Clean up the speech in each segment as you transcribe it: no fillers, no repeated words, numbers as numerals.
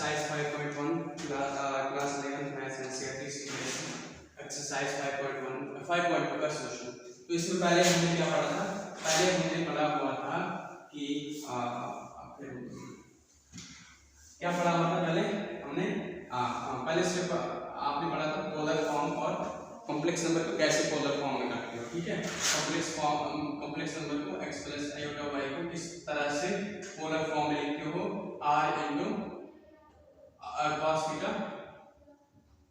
Exercise 5.1 class 11 maths NCERT exercise 5.2 का solution. तो इसमें पहले हमने क्या पढ़ा था? पहले हमने पढ़ा हुआ था कि क्या पढ़ा हुआ था? पहले हमने पहले सिर्फ आपने पढ़ा था पोलर फॉर्म और कॉम्प्लेक्स नंबर को कैसे पोलर फॉर्म में करते हो। ठीक है, कॉम्प्लेक्स नंबर को x प्लस आयोटा y को किस तरह से पोलर फॉर्म में लिखते हो? r into cos theta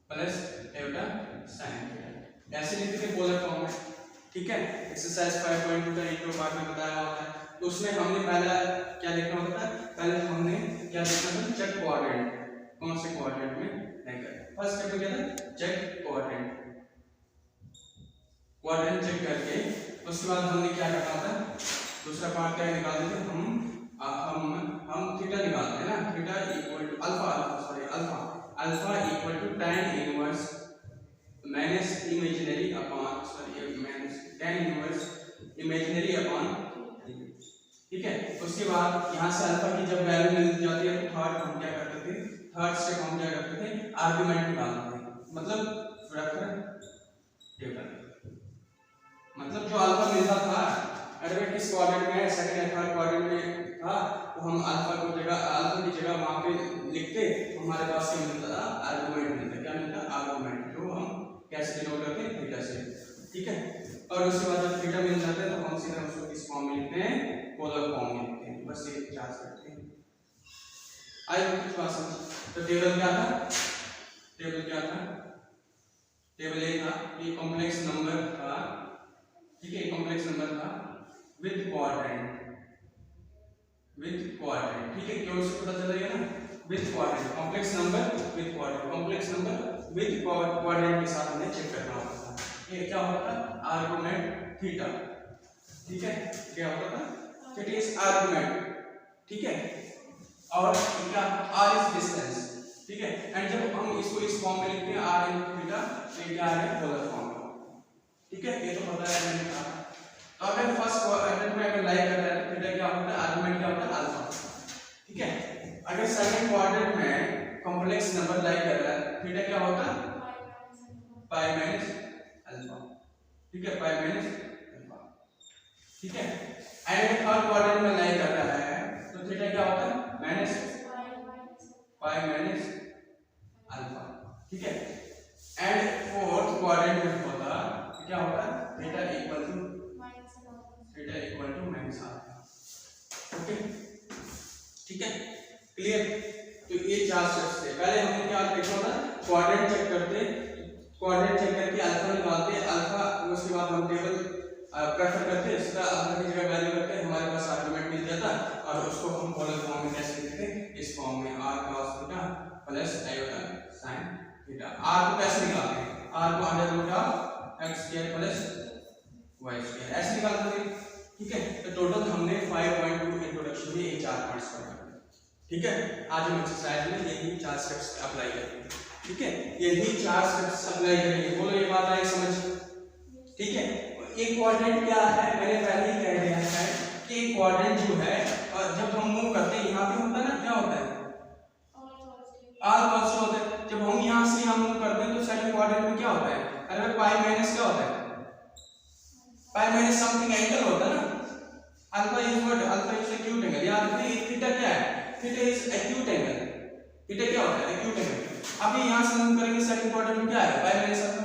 plus iota sin theta, ऐसे लिखते थे पोलर फॉर्म में। ठीक है, एक्सरसाइज 5.2 का इंट्रो पार्ट में बताया हुआ है। तो उसमें हमने पहला क्या लिखना होता है? पहले हमने क्या लिखना था? Check coordinate. कौन से कोऑर्डिनेट में? फर्स्ट स्टेप क्या था? Check coordinate. कोऑर्डिनेट चेक करके उसके बाद हमने क्या करना होता है? दूसरा पार्ट क्या निकालते थे? हम थीटा निकालते हैं ना। Theta equal to alpha equal to tan inverse minus imaginary upon tan inverse imaginary upon. ठीक है, उसके बाद यहाँ से अल्फा की जब वैल्यू मिल जाती है तो थर्ड हम क्या करते थे? थर्ड स्टेप हम क्या करते थे? आर्गुमेंट निकालते थे। मतलब जो अल्फा मिलता था अगर किस कोऑर्डिनेट में, सेकंड या थर्ड कोऑर्डिनेट में था, तो हम अल्फा की जगह वहां पे लिखते, तो हमारे पास क्या मिलता था? आर्गुमेंट मिलता। क्या मिलता? आर्गुमेंट, जो हम कैसे डिनोट करते हैं? थीटा से। ठीक है, और उसके बाद जब थीटा मिल जाता है तो हम सीधा उसको किस फॉर्म में लिखते हैं? पोलर फॉर्म में लिखते हैं। बस ये चार्ज करते हैं। आई कुछ बात समझ? तो टेबल क्या था? टेबल ए था कि कॉम्प्लेक्स नंबर था। ठीक है, कॉम्प्लेक्स नंबर था विद क्वाड्रेंट। ठीक है, क्यों से पता चल रहा है ना? With quadrant, complex number with quadrant के साथ हमें चेक करना होता था। ये क्या होता था? Argument theta. ठीक है, क्या होता था? It is argument. ठीक है, और क्या? r is distance. ठीक है, एंड जब हम इसको इस फॉर्म में लिखते हैं r इनटू थीटा, तो क्या है? Polar form. ठीक है, ये तो पता है मैंने कहा। तो अगर फर्स्ट क्वाड्रेंट में अगर लाई कर रहा है तो थीटा क्या होता है? आर्गुमेंट क्या होता है? अल्फा। ठीक है, अगर सेकंड क्वाड्रेंट में कॉम्प्लेक्स नंबर लाई कर रहा है, थीटा क्या होता है? पाई माइनस अल्फा। ठीक है, पाई माइनस अल्फा। ठीक है, एंड थर्ड क्वाड्रेंट में लाई कर रहा है तो थीटा क्या होता है? Minus pi minus alpha. ठीक है, एंड फोर्थ क्वाड्रेंट में होता क्या होता है? Theta equal to minus alpha. Okay, ठीक है, क्लियर? तो ये चार स्टेप्स थे। पहले हमने क्या देखा था? क्वाड्रेंट चेक करके अल्फा निकालते, अल्फा, उसके बाद हम टेबल प्रेफर करते, इसका अल्फा की जगह वैल्यू करते, हमारे पास आर्गुमेंट मिल जाता और उसको हम पोलर फॉर्म में कैसे लिखते? इस फॉर्म में r cos theta plus iota sin theta. r को कैसे निकालते हैं? r को under root of x square plus y square ऐसे निकालते थे। ठीक है, तो टोटल हमने 5.2 इंट्रोडक्शन में ये चार पार्ट्स पढ़ा। ठीक है, आज हम एक्सरसाइज में यही चार स्टेप्स अप्लाई करेंगे। ठीक है, यही चार स्टेप्स अप्लाई करेंगे। बोलो ये बात आई समझ? ठीक है, एक क्वाड्रेंट क्या है? मैंने पहले ही कह दिया है कि एक क्वाड्रेंट जो है, और जब हम मूव करते हैं यहाँ पे होता है ना, क्या होता है? r पॉजिटिव होता है। जब हम यहाँ से यहाँ मूव करते हैं तो सेकंड क्वाड्रेंट में क्या होता है? अरे पाई माइनस क्या होता है? पाई माइनस समथिंग एंगल होता है ना। Alpha is what? Alpha is acute angle. याद रखिए थीटा क्या है? Theta is acute angle. Theta क्या होता है? Acute angle. अभी यहाँ से मूव करेंगे सेकंड क्वाड्रेंट में क्या है? पाई माइनस अल्फा।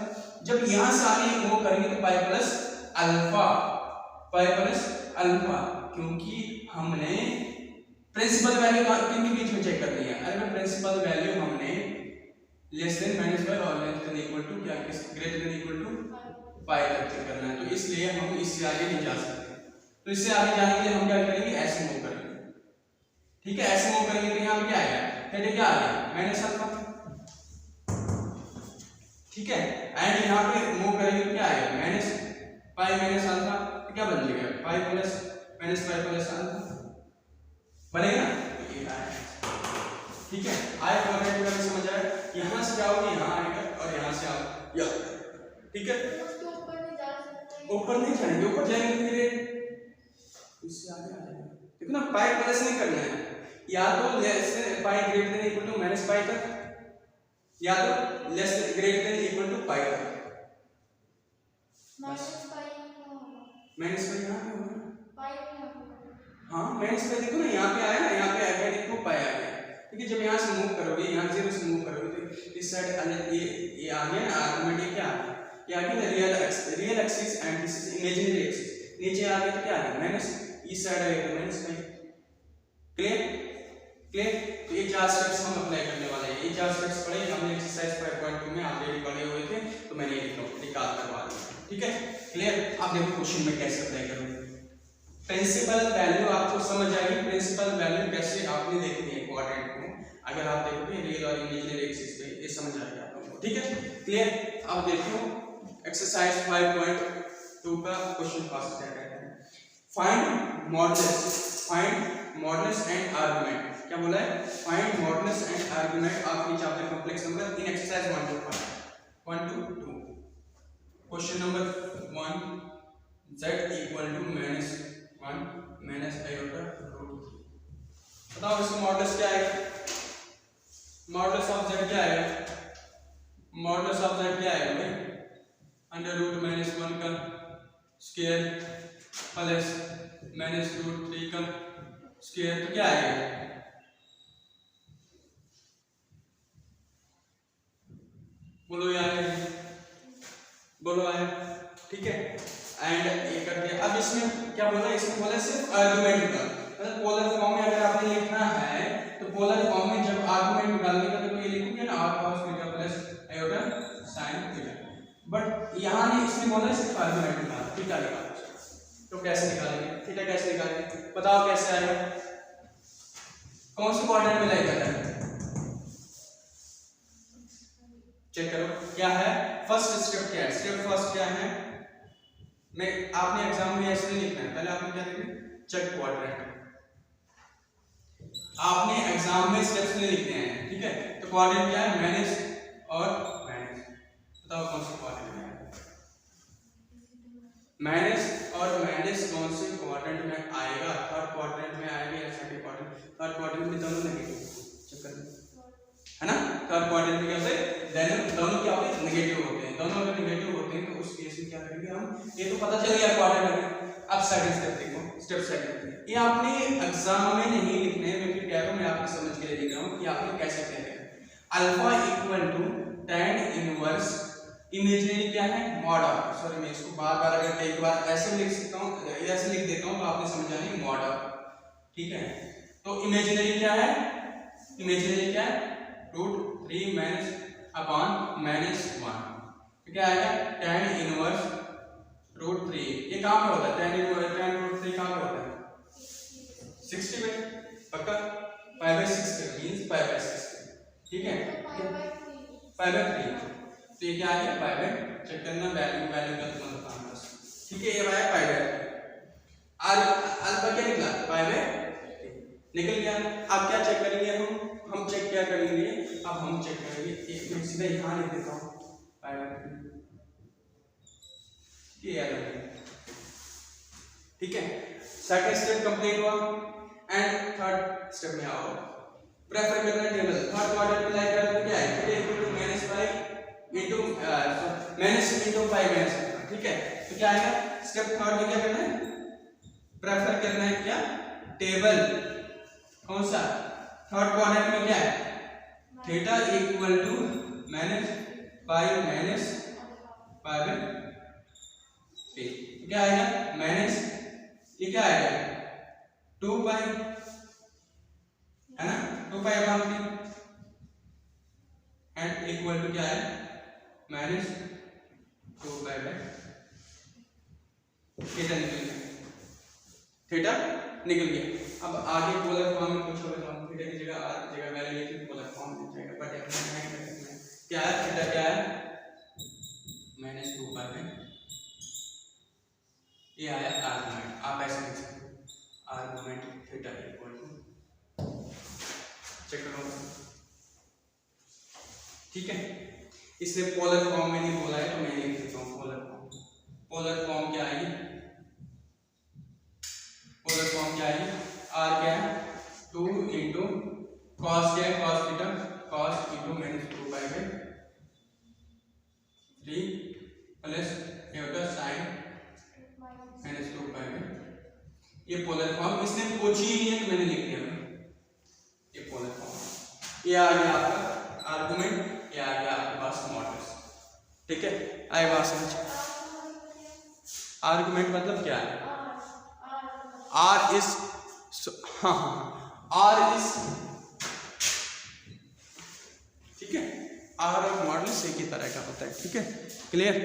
जब यहाँ से आगे मूव करेंगे तो पाई प्लस अल्फा, क्योंकि हमने प्रिंसिपल वैल्यू किनके बीच में चेक करनी है? अरे प्रिंसिपल वैल्यू हमने लेस देन -5 और लेस देन इक्वल टू क्या, greater than equal to pi तक चेक करना है। तो इसलिए हम इससे आगे नहीं जा सकते। तो इससे आगे जाने के लिए हम क्या करेंगे? ऐसे मूव करेंगे। ठीक है, ऐसे मूव करेंगे तो यहाँ पे क्या आएगा? थीटा क्या आ गया? Minus alpha. ठीक है, एंड यहाँ पे मूव करेंगे तो क्या आएगा? Minus pi minus alpha. क्या बन जाएगा? Pi plus minus pi plus alpha बनेगा ना। ठीक है, आए क्वाड्रेंट में समझ आया? यहाँ से जाओगे यहाँ आएगा और यहाँ से आओ या। ठीक है, ऊपर नहीं जाएंगे, ऊपर जाएंगे फिर इससे आगे आ जाएगा। देखो ना, पाई प्लस नहीं करना है, या तो less pi greater than equal to minus pi तक, या तो less greater than equal to pi तक। माइनस पाई यहाँ माइनस पाई यहाँ पे होगा, पाई यहाँ पे, हाँ माइनस पाई देखो ना यहाँ पे आया ना, यहाँ पे आ गया 2 पाई आ गया। ठीक है, जब यहाँ से मूव करोगे, यहाँ 0 से मूव करोगे तो इस साइड ये आ गया ना आर्गुमेंट, ये क्या आ गया, ये आ गया real axis and this is imaginary axis. नीचे आ गया तो क्या आ गया माइनस, इस साइड आएगा तो माइनस पाई। Clear clear. तो ये 4 स्टेप्स हम अप्लाई करने वाले हैं। ये 4 स्टेप्स पढ़े हमने एक्सरसाइज 5.2 में ऑलरेडी पढ़े हुए थे, तो मैंने ये निकाल करवा दिया। ठीक है क्लियर। आप देखो क्वेश्चन में कैसे अप्लाई करोगे। प्रिंसिपल वैल्यू आपको समझ आएगी, प्रिंसिपल वैल्यू कैसे आपने देखनी है क्वाड्रेंट को, अगर आप देखोगे रियल और इमेजिनरी एक्सिस पे, ये समझ आएगा आप लोगों को। ठीक है क्लियर। अब देखो एक्सरसाइज 5.2 का क्वेश्चन फर्स्ट क्या कहता है, फाइंड मॉडुलस एंड आर्गुमेंट। क्या बोला है, find modulus and argument of each of the complex number in exercise 1 to 2। Question number 1, z equal to -1 minus iota root. बताओ इसका मॉडुलस क्या आएगा, मॉडुलस ऑफ z क्या आएगा, मॉडुलस ऑफ z क्या आएगा भाई, अंडर रूट -1 का स्क्वायर प्लस -√3 का स्क्वायर, तो क्या आएगा, बोलो यार, बोलो यार। ठीक है एंड ये करके अब इसमें क्या बोला, इसमें बोला सिर्फ आर्गुमेंट का, मतलब पोलर फॉर्म में अगर आपने लिखना है तो पोलर फॉर्म में जब आर्गुमेंट निकालने का तो ये लिखोगे ना r cos theta plus iota sin theta, but यहाँ ने इसमें बोला सिर्फ आर्गुमेंट निकाल, थीटा निकाल। तो कैसे निकालेंगे थीटा, कैसे निकालेंगे बताओ कैसे आएगा, कौन से क्वाड्रेंट में लाई करना है, चेक करो क्या है। फर्स्ट स्टेप क्या है, स्टेप फर्स्ट क्या है, मैं आपने एग्जाम में ऐसे नहीं लिखना है, पहले आपने क्या लिखना है, चेक क्वाड्रेंट। आपने एग्जाम में स्टेप्स नहीं लिखने हैं, ठीक है। तो क्वाड्रेंट क्या है, माइनस और माइनस, बताओ कौन सा क्वाड्रेंट है, माइनस और माइनस कौन से क्वाड्रेंट में आएगा, थर्ड क्वाड्रेंट में आएगा या सेकंड क्वाड्रेंट, थर्ड क्वाड्रेंट में दोनों नेगेटिव, चेक कर है ना, थर्ड क्वाड्रेंट में क्या होता है, दोनों क्या होते हैं, नेगेटिव होते हैं, दोनों अगर नेगेटिव होते हैं तो उस केस में क्या करेंगे हम, ये तो पता चल गया क्वाड्रेंट में। अब सेकंड स्टेप देखो, स्टेप सेकंड, ये आपने एग्जाम में नहीं लिखने हैं, मैं फिर कह रहा हूं, मैं आपको समझ के लिए लिख रहा हूं कि आपने कैसे कहते हैं। Alpha equal to tan inverse imaginary क्या है, मॉड ऑफ, सॉरी मैं इसको बार-बार अगर कई बार ऐसे लिख सकता हूं, ऐसे लिख देता हूं तो आपने समझ जानी मॉड ऑफ, ठीक है। तो इमेजिनरी क्या है, इमेजिनरी क्या है, √3 माइनस अपॉन -1, क्या आएगा, tan इनवर्स √3, ये कहां पे होता है, tan √3 कहां पे होता है, 60 पे, पक्का, π/6 मींस π/6, ठीक है, π/3, तो ये क्या आ गया, π/, चेक करना वैल्यू का मतलब काम बस, ठीक है, ये आया π/, और अल्फा क्या निकला, π/3 निकल गया। अब क्या चेक करेंगे हम चेक क्या करेंगे, अब हम चेक करेंगे, एक मिनट सीधा यहां लिख देता हूं, π/3 ये आ गया, ठीक है। सेकंड स्टेप कंप्लीट हुआ एंड थर्ड स्टेप में आओ, प्रेफर करना टेबल, थर्ड क्वाड्रेंट में लाई कर तो क्या है, थीटा इक्वल टू -5 इनटू -5 ठीक है। तो क्या आएगा, स्टेप थर्ड में क्या करना है, प्रेफर करना है क्या, टेबल, कौन सा, थर्ड क्वाड्रेंट में क्या है, थीटा इक्वल टू -5 क्या आएगा, माइनस, ये क्या आएगा, 2 पाई है ना, 2 pi upon 3 and equal to क्या है, -2 पाई बाय, थीटा निकल गया, थीटा निकल गया। अब आगे पोलर फॉर्म में पूछोगे तो हम थीटा की जगह वैल्यू लेके पोलर फॉर्म में जाएगा, बट क्या है, थीटा क्या है, -2 पाई बाय, ये आया आर्गुमेंट, आप ऐसे लिख सकते हो, argument theta equal to, check करो, ठीक है। इसने पोलर फॉर्म में नहीं बोला है तो मैं लिख देता हूँ पोलर फॉर्म, पोलर फॉर्म क्या आएगी, पोलर फॉर्म क्या आएगी, आर क्या है, 2 × प्लस एटा साइन माइनस 2 पाई में। ये पोलर फॉर्म इसने पूछी ही नहीं है तो मैंने लिख दिया ये पोलर फॉर्म। ये आ गया आपका आर्गुमेंट, ये आ गया आपके पास मॉडल्स। ठीक है, आए बात समझ। आर्गुमेंट मतलब क्या है? आर इज, हाँ हाँ आर इज, ठीक है, आर और मॉडल्स एक ही तरह का होता है। ठीक है, क्लियर?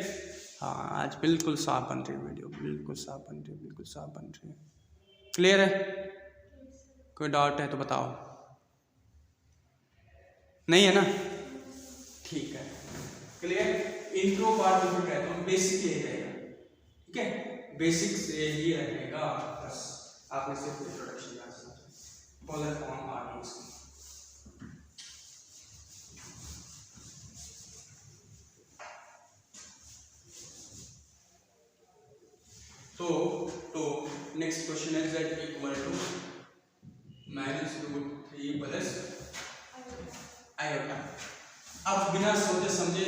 हाँ, आज बिल्कुल साफ बन रही है वीडियो, बिल्कुल साफ बन रही है, बिल्कुल साफ बन रही है। क्लियर है? कोई डाउट है तो बताओ। नहीं है ना? ठीक है, क्लियर। इंट्रो पार्ट जो कहते हैं बेसिक ये रहेगा। ठीक है, बेसिक से ही रहेगा, बस आपने सिर्फ इंट्रोडक्शन याद रखना। पोलर फॉर्म आ गई इसकी। तो नेक्स्ट क्वेश्चन है z equal to -√3 plus iota. अब बिना सोचे समझे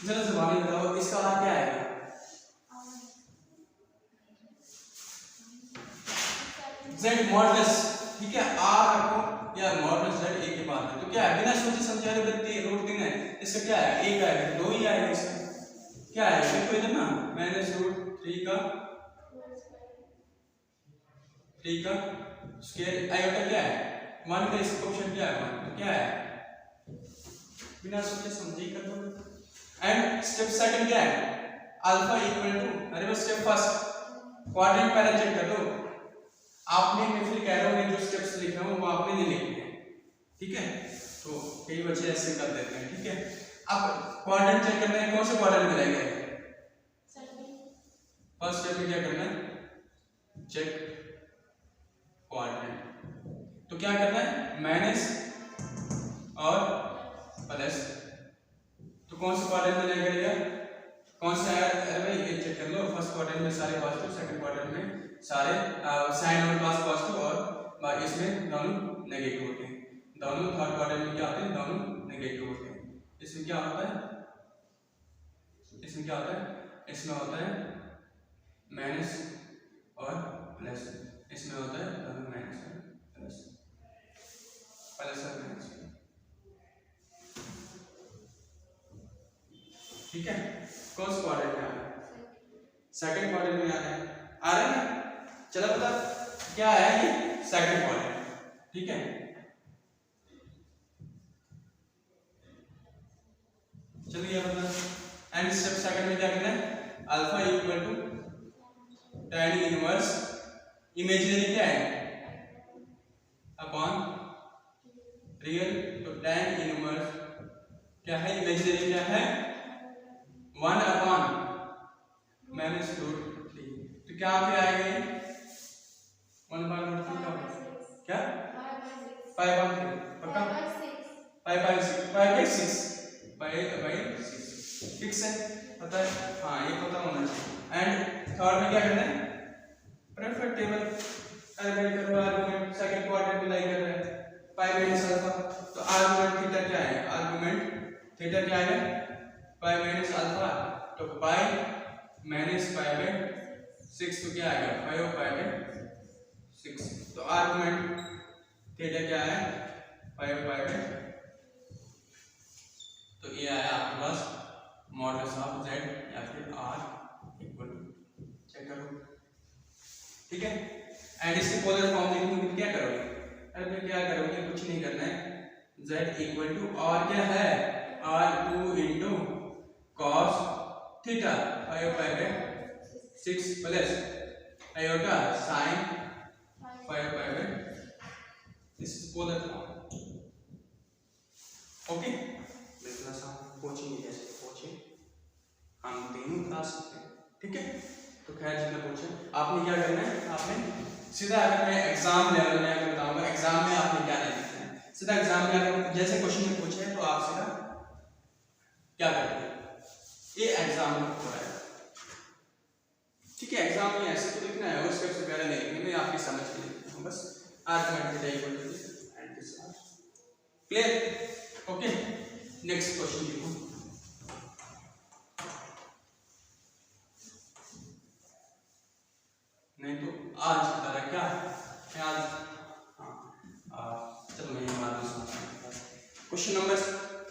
जरा जबानी बताओ इसका आर क्या आएगा? z modulus. ठीक है, आर रखो या मॉडुलस z एक के बाद है तो क्या है? बिना सोचे समझे अरे बत्ती √3 है, इसका क्या है? एक आएगा, दो ही आएगा। इसका क्या है? देखो इधर ना -√3 का स्क्वायर आयोटा क्या है? 1 का इसका ऑप्शन क्या है? 1 तो क्या है? बिना सोचे समझे कर दो। एंड स्टेप सेकंड क्या है? अल्फा इक्वल टू, अरे बस step first quadrant parallel check कर दो। आपने मैं फिर कह रहा हूँ जो स्टेप्स लिख रहा हूँ वो आपने नहीं लिखने हैं। ठीक है, तो कई बच्चे ऐसे कर देते हैं। ठीक है, अब क्वाड्रेंट चेक करना है, कौन से क्वाड्रेंट में रहेगा? फर्स्ट स्टेप में क्या करना है? Check quadrant. तो क्या करना है? माइनस और प्लस। तो कौन से क्वाड्रेंट में रहेगा? कौन सा है? अरे भाई ये चेक कर लो। फर्स्ट क्वाड्रेंट में सारे पॉजिटिव, सेकंड क्वाड्रेंट में सारे साइन और प्लस पॉजिटिव और इसमें दोनों नेगेटिव होते हैं। दोनों थर्ड क्वाड्रेंट में क्या होते हैं? दोनों नेगेटिव होते हैं। इसमें क्या होता है? इसमें क्या होता है? इसमें होता है माइनस और प्लस। इसमें होता है दोनों माइनस और प्लस, प्लस और माइनस। ठीक है, कौन सा क्वाड्रेंट में आ रहा है? सेकंड क्वाड्रेंट में आ रहा है। आ रहा है ना? चलो बता क्या है ये? Second quadrant. ठीक है, चलिए बता। एंड स्टेप सेकंड में क्या करना है? Alpha equal to tan inverse imaginary क्या है? Upon real. तो tan इनवर्स क्या है? इमेजिनरी क्या है? 1 अपॉन -√3। तो क्या पे आएगा ये? 1/√3 का क्या? 5/3 पक्का? 5/6 फिक्स है, पता है? हाँ, ये पता होना चाहिए। एंड थर्ड में क्या करना है? Preference table. अरे भाई करो आर्गुमेंट सेकंड क्वाड्रेंट में लाई कर रहे हैं पाई माइनस अल्फा। तो आर्गुमेंट थीटा क्या है? आर्गुमेंट थीटा क्या है? पाई माइनस अल्फा। तो पाई माइनस पाई/6 तो क्या आएगा? 5/6। तो आर्गुमेंट थीटा क्या है? 5/6। तो ये आया आपके पास मॉडुलस ऑफ z या फिर r इक्वल टू, चेक करो। ठीक है, एंड इसके पोलर फॉर्म लिखने के लिए क्या करोगे? अरे फिर क्या करोगे? कुछ नहीं करना है। z इक्वल टू r क्या है? r2 into cos theta 5/6 plus iota sine 5/6। This is polar form. Okay, बिल्कुल आसान, कोचिंग जैसे कोचिंग हम तीनों बता सकते हैं। ठीक है, तो खैर जितना पूछे आपने क्या करना है? आपने सीधा अगर मैं एग्जाम लेवल में अगर बताऊंगा एग्जाम में आपने क्या लिखना है, सीधा एग्जाम में अगर जैसे क्वेश्चन में पूछे तो आप सीधा क्या करते हैं? ये एग्जाम में हो रहा है। ठीक है, एग्जाम में ऐसे तो लिखना है और स्टेप्स वगैरह नहीं लिखने में, आपकी समझ के लिखना है बस। Argument theta equal to this and this are clear. Okay, next question लिखो। नहीं तो आज की तरह क्या है आज। हाँ चलो मैं ये बात दूसरा क्वेश्चन नंबर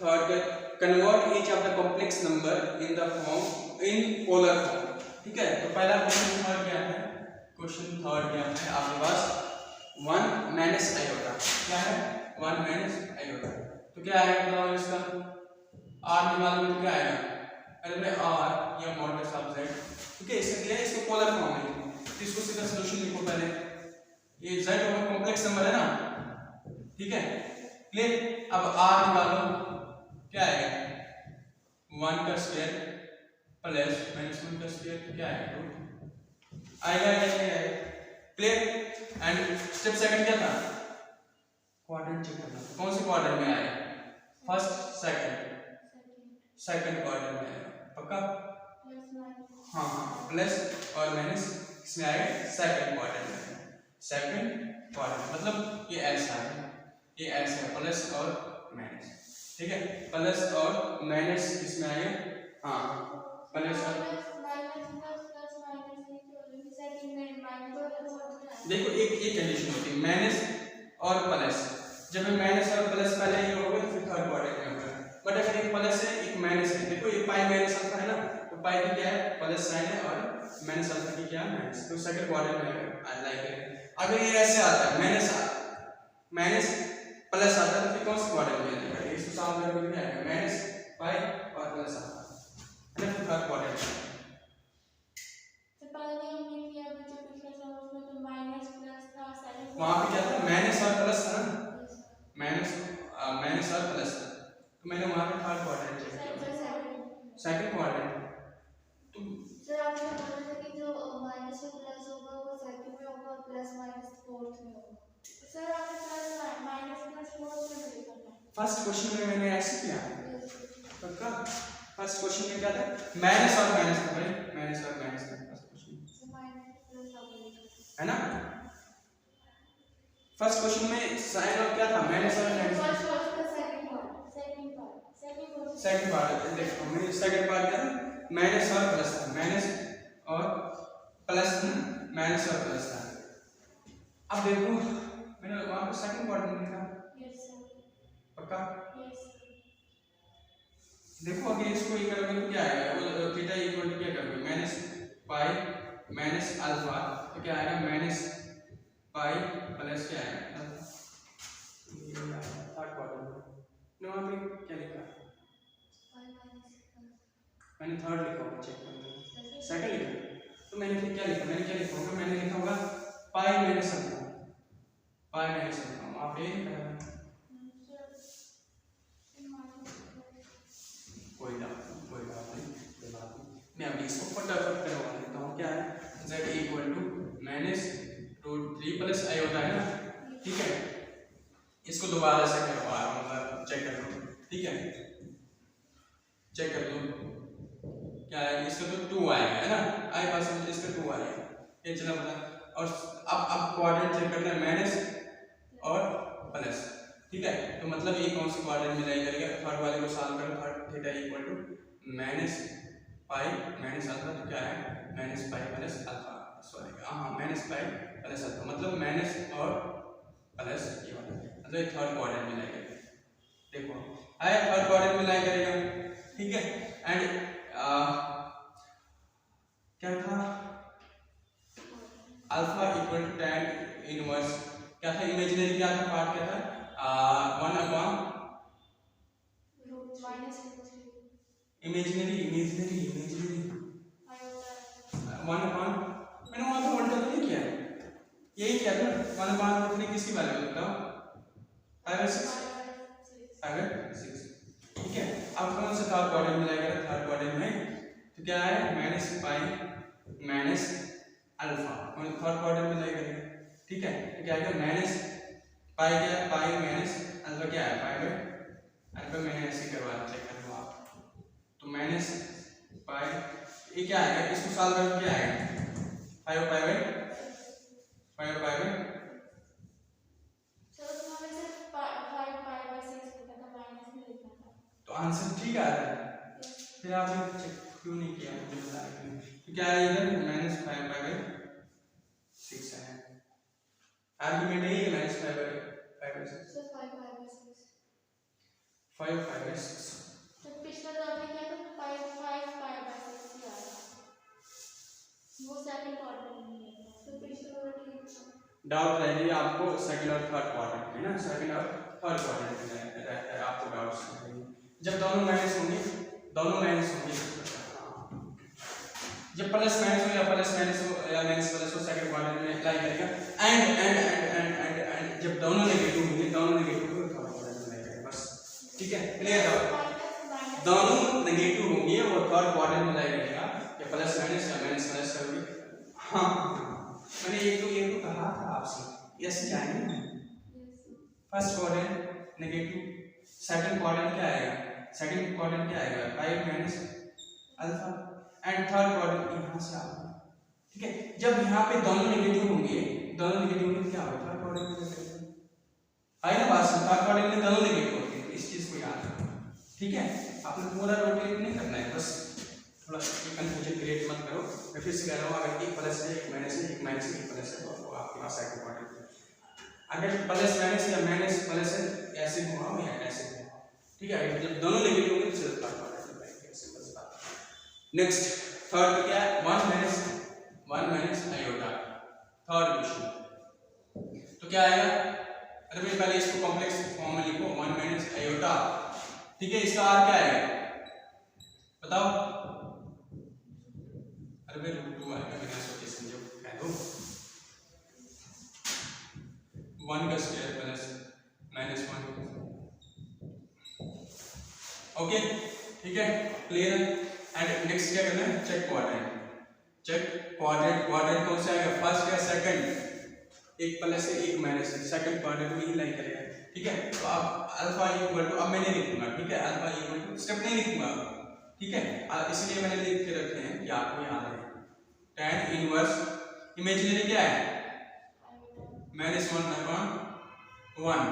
थर्ड का convert each of the complex number in the form in polar form. ठीक है, तो पहला क्वेश्चन थर्ड क्या है, क्वेश्चन थर्ड क्या है आपके पास 1 माइनस आयोटा। क्या है 1 माइनस आयोटा, तो क्या आएगा बताओ इसका r निकालो तो क्या आएगा, अरे भाई r या मॉडुलस ऑफ z। ठीक है, इसका क्या है, इसको पोलर फॉर्म है तो इसको सीधा सॉल्यूशन लिखो पहले। ये z होगा कॉम्प्लेक्स नंबर है ना, ठीक है क्लियर। अब r निकालो क्या आएगा 1 का स्क्वायर प्लस -1 का स्क्वायर क्या आएगा 2 आएगा या नहीं आएगा क्लियर। एंड स्टेप सेकंड क्या था, क्वाड्रेंट चेक करना, कौन से क्वाड्रेंट में आएगा फर्स्ट सेकंड क्वाड्रेंट में आएगा पक्का। हाँ प्लस और माइनस इसमें आएगा सेकंड क्वाड्रेंट में, सेकंड क्वाड्रेंट मतलब ये ऐसा है, ये ऐसा है प्लस और माइनस। ठीक है, प्लस और माइनस इसमें आएगा, हाँ प्लस और देखो एक कंडीशन होती है माइनस और प्लस, जब माइनस और प्लस पहले ये होगा तो फिर थर्ड क्वाड्रेंट में होगा। बट अगर एक प्लस है एक माइनस है, देखो ये पाई माइनस अल्फा है ना, तो पाई की क्या है प्लस साइन है और माइनस अल्फा की क्या है माइनस, तो सेकंड क्वाड्रेंट में लाइक। अगर ये ऐसे आता है माइनस प्लस आता है तो फिर कौन सा क्वाड्रेंट में आएगा, इसको सॉल्व करके क्या आएगा माइनस पाई और प्लस अल्फा है ना, फिर थर्ड क्वाड्रेंट में। वहां पे क्या था माइनस और प्लस था ना, माइनस और प्लस था, तो मैंने वहां पे थर्ड क्वाड्रेंट चेक किया, सेकंड क्वाड्रेंट। तो सर आपने बोला था कि जो माइनस और प्लस होगा वो सेकंड में होगा और प्लस माइनस फोर्थ में होगा। सर आपने प्लस माइनस प्लस फोर्थ में लिखा था फर्स्ट क्वेश्चन में, मैंने ऐसे किया पक्का। फर्स्ट क्वेश्चन में क्या था माइनस और माइनस था भाई, माइनस और माइनस था फर्स्ट क्वेश्चन है ना। फर्स्ट क्वेश्चन में साइन और क्या था माइनस और माइनस, सेकंड पार्ट देखो मैं सेकंड पार्ट क्या था माइनस और प्लस था, माइनस और प्लस था, माइनस और प्लस था। अब देखो मैंने वहां पे सेकंड क्वाड्रेंट में लिखा पक्का। देखो अगर इसको ये करोगे तो क्या आएगा, थीटा इक्वल टू क्या करोगे माइनस पाई माइनस अल्फा, तो क्या आएगा माइनस पाई प्लस क्या आएगा थर्ड क्वाड्रेंट। वहां पे क्या लिखा मैंने थर्ड लिखा होगा, चेक करो सेकंड लिखा, तो मैंने फिर क्या लिखा, मैंने लिखा होगा पाई माइनस अल्फा, पाई माइनस अल्फा वहां पे लिखा है। कोई बात नहीं, मैं अभी इसको फटाफट करवा देता हूँ। क्या है z equal to minus root 3 plus i होता है ना, ठीक है इसको दोबारा से करवा रहा हूँ, मतलब चेक कर लो, ठीक है चेक कर लो क्या है, इसका तो 2 आएगा है ना, आई पास में इसका 2 आएगा ये चला बता। और अब क्वाड्रेंट चेक करना है माइनस और प्लस, ठीक है तो मतलब ये कौन सी क्वाड्रेंट में लाई करेगा, थर्ड वाले को सॉल्व करो, third theta equal to minus pi minus alpha, तो क्या है minus pi plus alpha, sorry हाँ माइनस पाई प्लस अल्फा, मतलब माइनस और प्लस ये वाला, मतलब थर्ड क्वाड्रेंट में लाई करेगा। देखो आया थर्ड क्वाड्रेंट में लाई करेगा, ठीक है। एंड क्या था alpha equal to tan inverse, क्या था इमेजिनरी, क्या था पार्ट क्या था 1 अपॉन इमेजिनरी 1 अपॉन, मैंने वहां पे उल्टा तो नहीं किया, यही किया था ना 1 अपॉन 3 किसकी वैल्यू बताओ 5/6, ठीक है। अब कौन सा थर्ड क्वाड्रेंट में जाएगा, थर्ड क्वाड्रेंट में तो क्या है माइनस पाई माइनस अल्फा, और थर्ड क्वाड्रेंट में जाएगा, ठीक है तो क्या आएगा माइनस पाई, क्या है पाई माइनस अल्फा, क्या है पाई अल्फा, मैंने ऐसे करवा चेक कर लो आप, तो माइनस पाई ये क्या आएगा, इसको सॉल्व करके क्या आएगा 5 पाई तो आंसर ठीक आ रहा है, फिर आपने चेक क्यों नहीं किया मुझे बताया क्यों, तो क्या है इधर -5 पाई 6 है। आर्गुमेंट है ये माइनस 5/6 सर 5/6 5/6। तो पिछला तो आपने क्या था 5/6 ही आया वो सेकंड क्वाड्रेंट नहीं है तो पिछला वाला ठीक था। डाउट रह गई आपको सेकंड और थर्ड क्वाड्रेंट में ना, सेकंड और थर्ड क्वाड्रेंट में रहता है आपको डाउट। जब दोनों माइनस होंगे जब प्लस माइनस हो या प्लस माइनस हो या माइनस प्लस हो सेकंड क्वाड्रेंट में अप्लाई करेगा। एंड जब दोनों नेगेटिव होंगे तो थर्ड क्वाड्रेंट में अप्लाई करेगा। बस ठीक है, क्लियर है। दोनों नेगेटिव होंगे और थर्ड क्वाड्रेंट में अप्लाई करेगा या प्लस माइनस या माइनस प्लस करोगे। हाँ मैंने ये तो कहा था आपसे, यस जाएंगे। First quadrant negative, second quadrant क्या आएगा? 5 minus alpha and third quadrant यहाँ से आएगा। ठीक है, जब यहाँ पे दोनों नेगेटिव होंगे क्या होगा? थर्ड क्वाड्रेंट में आई ना बात। थर्ड क्वाड्रेंट में दोनों नेगेटिव होते हैं, इस चीज को याद रखो। ठीक है, आपने पूरा रोटेट नहीं करना है, बस थोड़ा कंफ्यूजन क्रिएट मत करो। मैं फिर से कह रहा हूँ, अगर एक प्लस है एक माइनस है, एक माइनस है एक प्लस है तो आपके पास सेकंड क्वाड्रेंट है। अगर प्लस माइनस या माइनस प्लस है ऐसे घुमाओ या ऐसे घुमाओ। ठीक है, जब दोनों नेगेटिव होंगे तो सिर्फ थर्ड क्वाड्रेंट में आएंगे, सिंपल बात। नेक्स्ट थर्ड क्या है? 1 माइनस आयोटा। थर्ड क्वेश्चन तो क्या आएगा? अरे भाई पहले इसको कॉम्प्लेक्स फॉर्म में लिखो, 1 माइनस आयोटा। ठीक है, इसका आर क्या आएगा बताओ? अरे भाई √2 आएगा, बिना सोचे समझो कह दो। 1 का स्क्वायर प्लस -1। ओके ठीक है, क्लियर है। एंड नेक्स्ट क्या करना है? चेक क्वाड्रेंट कौन सा आएगा? फर्स्ट या सेकंड? एक प्लस है एक माइनस है, सेकंड क्वाड्रेंट में ही लाई करेगा। ठीक है, तो अब अल्फा इक्वल टू, अब मैं नहीं लिखूंगा। ठीक है, अल्फा इक्वल टू स्टेप नहीं लिखूंगा। ठीक है, इसलिए मैंने लिख के रखे हैं कि आपको याद रहे। tan इनवर्स इमेजिनरी क्या है? -1/1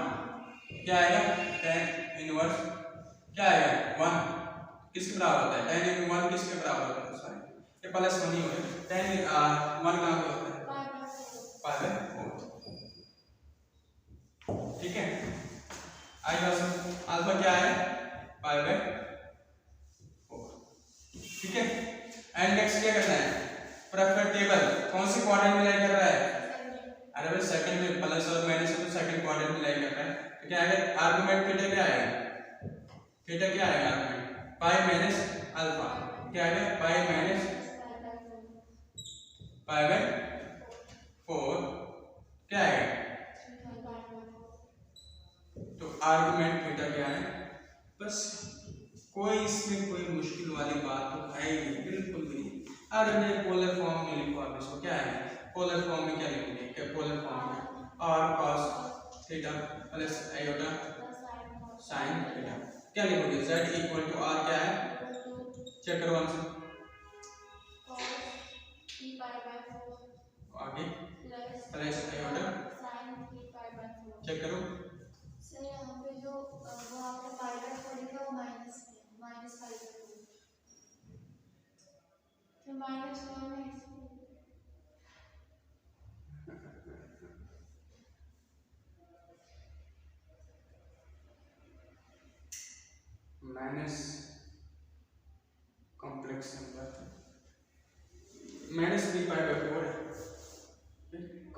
क्या आएगा? tan इनवर्स क्या आएगा? 1 किसके बराबर होता है? tan 1 किसके बराबर होता है? सॉरी ये +1 ही होगा। tan 1 कहां पे होता है? π/4। ठीक है, आएगा अल्फा क्या है? π/4। ठीक है, एंड नेक्स्ट क्या करना है? प्रेफरेंस टेबल कौन से क्वाड्रेंट में लाई कर रहा है? अरे भाई सेकंड में प्लस और माइनस है तो सेकंड क्वाड्रेंट में लाई कर रहा है। तो क्या आएगा? आर्गुमेंट थीटा क्या आएगा? आर्गुमेंट पाई माइनस अल्फा क्या आएगा? पाई माइनस π/4 क्या आएगा? तो आर्गुमेंट थीटा क्या है? बस कोई इसमें कोई मुश्किल वाली बात तो है ही नहीं, बिल्कुल भी नहीं। अगर ये पोलर फॉर्म में लिखो आप इसको, क्या है पोलर फॉर्म में? क्या लिखोगे? क्या पोलर फॉर्म में? r cos theta plus iota sin theta क्या लिखोगे? z इक्वल टू r क्या है? चेक करो आंसर। आगे प्लस आयोटा चेक करो। सर यहाँ पे जो वो आपका पाइलट पड़ेगा वो -5/4 तो -1 है। माइनस कॉम्प्लेक्स नंबर -3π/4 है।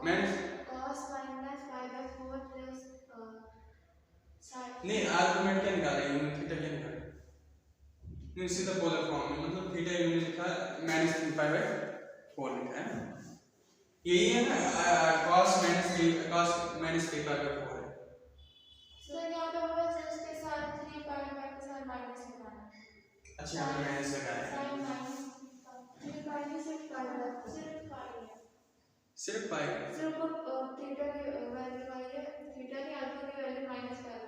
माइनस cos -π/4 प्लस नहीं, आर्गुमेंट क्या निकाले? यूनिट थीटा क्या निकाले? नहीं सीधा पोलर फॉर्म में, मतलब थीटा यूनिट लिखा -3π/4 लिखा है, यही है ना? cos -3π/4 है। सर यहाँ पे होगा जस्ट के साथ 3π के साथ माइनस लगाना। अच्छा यहाँ पे माइनस लगाया है, sin -3π की सिर्फ पाई है। सिर्फ थीटा की वैल्यू आई है, थीटा की अल्फा की वैल्यू -π/4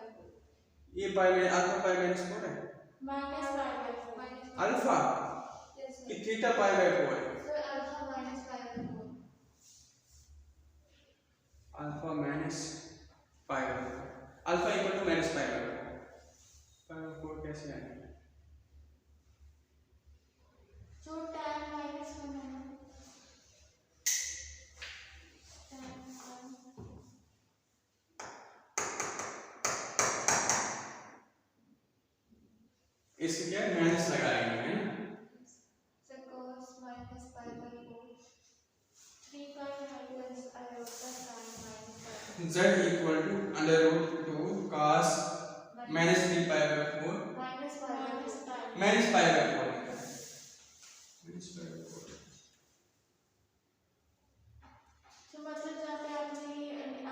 ये पाई में अल्फा π/4 है। -π/4 अल्फा यस कि थीटा π/4 है? Sir alpha -π/4 alpha -π/4 alpha equal to -π/4 π/4 कैसे आएगा? जो tan -1 है ना इसके क्या माइनस लगाएंगे, है ना। So cos minus pi by 4. 3 pi minus plus sin minus pi. z equal to under root 2 cos minus 3 pi by 4 minus pi by 4. minus pi by 4 minus pi by 4। तो मतलब जहाँ पे आपने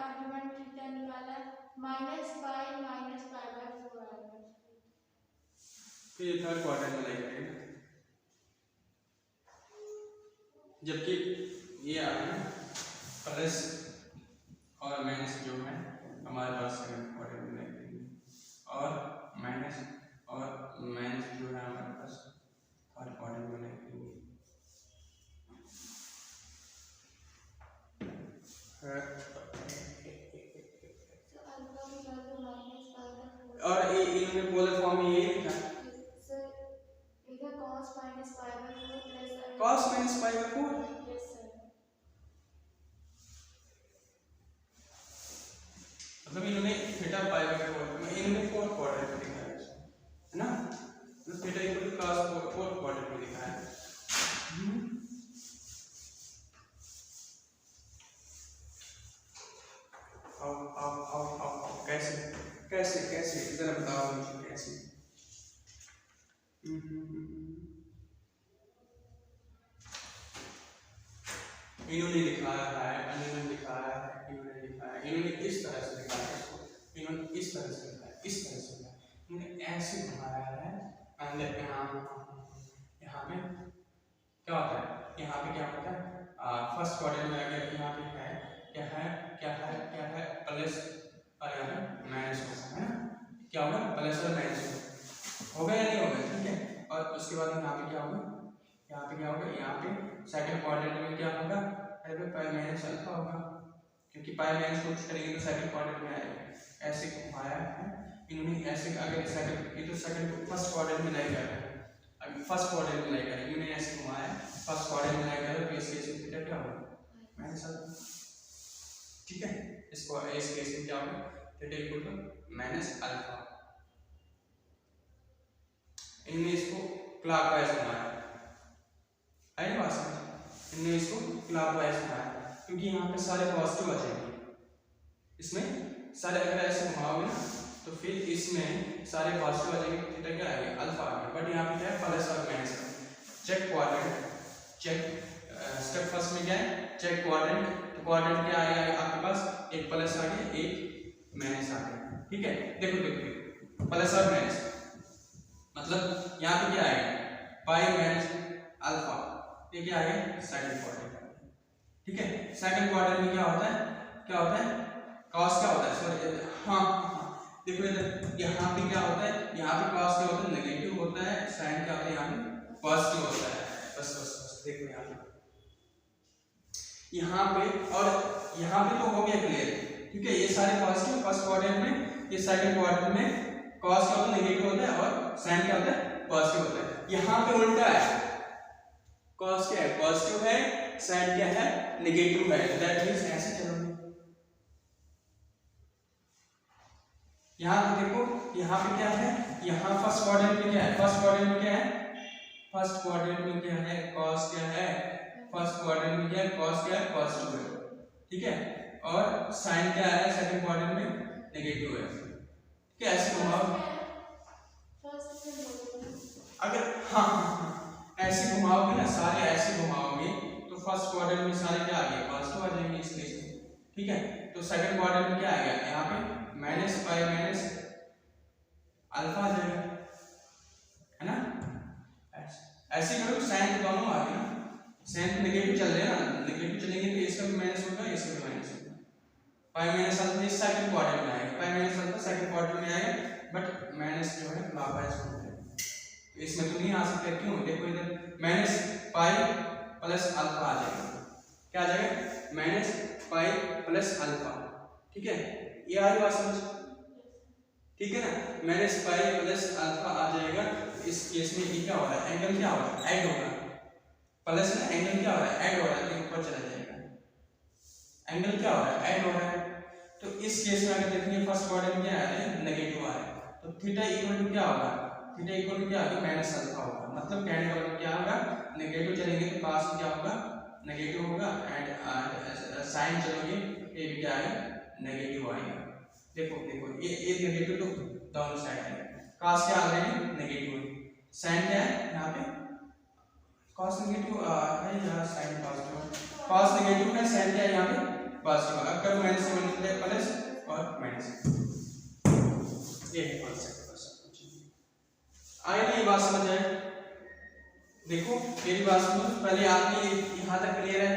आर्गुमेंट थीटा निकाला minus pi by 4 आएगा। तो ये third quadrant में लगेगा, जबकि ये आ रहा है प्लस और माइनस जो है हमारे पास सेकंड क्वाड्रेंट में लगेगी, और माइनस और माइनस जो है हमारे पास थर्ड क्वाड्रेंट में लगेगी। और इन्होंने पोलर फॉर्म में यही लिखा है सर इधर cos minus pi by 4 plus cos minus pi by 4। Yes sir मतलब इन्होंने थीटा पाई बाय 4 में इन्होंने फोर्थ क्वाड्रेंट में लिखा है, है ना। तो theta equal to cos fourth quadrant में लिखा है। आओ कैसे कैसे कैसे जरा बताओ मुझे कैसे। इन्होंने लिखा है, इन्होंने लिखा है, इन्होंने लिखा है, इन्होंने इस तरह से लिखा है इसको, इन्होंने इस तरह से लिखा है, इस तरह से लिखा है, इन्होंने ऐसे घुमाया है। एंड यहाँ पे क्या होता है, यहाँ पे क्या होता है, फर्स्ट क्वाड्रेंट में अगर यहाँ पे है क्या है क्या है क्या है प्लस और यहाँ पे माइनस होगा, है ना। क्या होगा प्लस और माइनस होगा या नहीं होगा, ठीक है। और उसके बाद यहाँ पे क्या होगा, यहाँ पे क्या होगा, यहाँ पे सेकंड क्वाड्रेंट में क्या होगा, पाई माइनस अल्फा होगा, क्योंकि पाई माइनस कुछ करेंगे तो सेकंड क्वाड्रेंट में आएगा। ऐसे घुमाया है इन्होंने, ऐसे अगर सेकंड ये तो सेकंड फर्स्ट क्वाड्रेंट में लाएगा, अगर फर्स्ट क्वाड्रेंट में लाएगा इन्होंने ऐसे घुमाया फर्स्ट क्वाड्रेंट में लाएगा तो इस केस में थीटा क्या होगा माइनस अल्फा, ठीक है। इसको इस केस में क्या होगा theta equal to minus alpha. इन्होंने इसको क्लॉकवाइज घुमाया है ना, बात समझ, इन्होंने इसको क्लॉकवाइज घुमाया क्योंकि यहाँ पे सारे पॉजिटिव आ जाएंगे, इसमें सारे अगर ऐसे घुमाओगे ना तो फिर इसमें सारे पॉजिटिव आ जाएंगे, थीटा क्या आएगा अल्फा आ गया। बट यहाँ पे क्या है प्लस और माइनस का check quadrant, check step first में क्या है चेक क्वाड्रेंट, तो क्वाड्रेंट क्या आएगा आपके पास, एक प्लस आ गया एक माइनस आ गया, ठीक है। देखो देखो प्लस और माइनस मतलब यहाँ पे क्या आएगा पाई माइनस अल्फा, ये क्या आएगा सेकंड क्वाड्रेंट, ठीक है। सेकंड क्वाड्रेंट में क्या होता है कॉस क्या होता है, सॉरी हाँ देखो इधर यहाँ पे क्या होता है, यहाँ पे कॉस क्या होता है नेगेटिव होता है, साइन क्या होता है यहाँ पे पॉजिटिव होता है। बस बस बस देखो यहाँ पे और यहाँ पे तो हो गया क्लियर, ठीक है। ये सारे पॉजिटिव फर्स्ट क्वाड्रेंट में, ये सेकंड क्वाड्रेंट में कॉस क्या होता है नेगेटिव होता है और साइन क्या होता है पॉजिटिव होता है। यहाँ पे उल्टा है, कॉस क्या है पॉजिटिव है, साइन क्या है नेगेटिव है, दैट मींस ऐसे चलोगे। यहाँ पे देखो यहाँ पे क्या है, यहाँ फर्स्ट क्वाड्रेंट में क्या है, फर्स्ट क्वाड्रेंट में क्या है कॉस क्या है, फर्स्ट क्वाड्रेंट में क्या है कॉस क्या है पॉजिटिव है, ठीक है। और साइन क्या है सेकंड क्वाड्रेंट में नेगेटिव है, ठीक है। ऐसे घुमाओ अगर हाँ ऐसे घुमाओगे ना, सारे ऐसे घुमाओगे तो फर्स्ट क्वाड्रेंट में सारे क्या आ गए पॉजिटिव आ जाएंगे इस केस में, ठीक है। तो सेकंड क्वाड्रेंट में क्या आएगा यहाँ पे माइनस पाई माइनस अल्फा आ जाएगा, है ना। ऐसे करो साइन दोनों आ गए ना, साइन नेगेटिव चल रहे हैं ना, नेगेटिव चलेंगे तो इसका भी माइनस होगा इसका भी माइनस होगा। पाई माइनस अल्फा इस सेकंड क्वाड्रेंट में आएगा, पाई माइनस अल्फा सेकंड क्वाड्रेंट में आएगा, बट माइनस जो है क्लॉकवाइज होता है, इसमें तो नहीं आ सकता क्यों, देखो इधर माइनस पाई प्लस अल्फा आ जाएगा, क्या आ जाएगा माइनस पाई प्लस अल्फा, ठीक है। ये आ रही बात समझ, ठीक है ना। माइनस पाई प्लस अल्फा आ जाएगा, इस केस में ये क्या हो रहा है एंगल क्या हो रहा है ऐड होगा, प्लस में एंगल क्या हो रहा है ऐड हो रहा है, तो ऊपर चला जाएगा, एंगल क्या हो रहा है ऐड हो रहा है। तो इस केस में अगर देखेंगे फर्स्ट क्वाड्रेंट में क्या आ रहा है नेगेटिव आ रहा है, तो थीटा इक्वल टू क्या होगा थीटा इक्वल टू क्या होगा माइनस अल्फा होगा, मतलब कहने का मतलब क्या होगा नेगेटिव चलेंगे तो cos क्या होगा नेगेटिव होगा एंड साइन चलोगे ये भी क्या आएगा नेगेटिव आएगा। देखो देखो ये नेगेटिव तो डाउन साइड है, cos क्या आ रहा है नेगेटिव है, साइन क्या है यहाँ पे cos नेगेटिव है या साइन पॉजिटिव, cos नेगेटिव है साइन क्या है यहाँ पे पॉजिटिव। अब करो माइनस से मल्टीप्लाई प्लस और माइनस ये है कॉन्सेप्ट बस आए ना, ये बात समझ आए। देखो मेरी बात सुनो, पहले आपने यहाँ तक क्लियर है